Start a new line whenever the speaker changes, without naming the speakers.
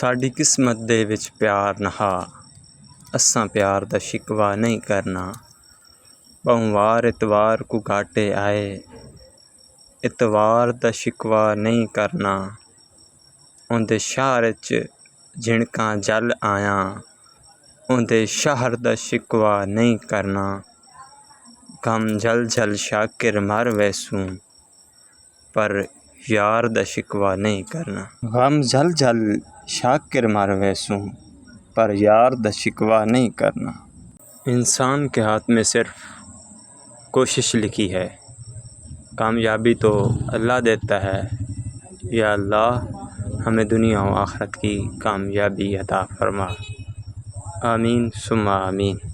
साडी किस्मत दे विच प्यार नहा, असां प्यार दा शिकवा नहीं करना। बहुवार इतवार को घाटे आए, इतवार दा शिकवा नहीं करना। उंदे शहर च झिणकां जल आया, उंदे शहर दा शिकवा नहीं करना। गम झल झल शाकिर मर वैसूं, पर यार दा शिकवा नहीं करना। गम झल झल शाकिर मर वैसूं, पर यार दा शिकवा नहीं करना। इंसान के हाथ में सिर्फ कोशिश लिखी है, कामयाबी तो अल्लाह देता है। या अल्लाह हमें दुनिया और आखिरत की कामयाबी अता फरमा। आमीन सुम्मा आमीन।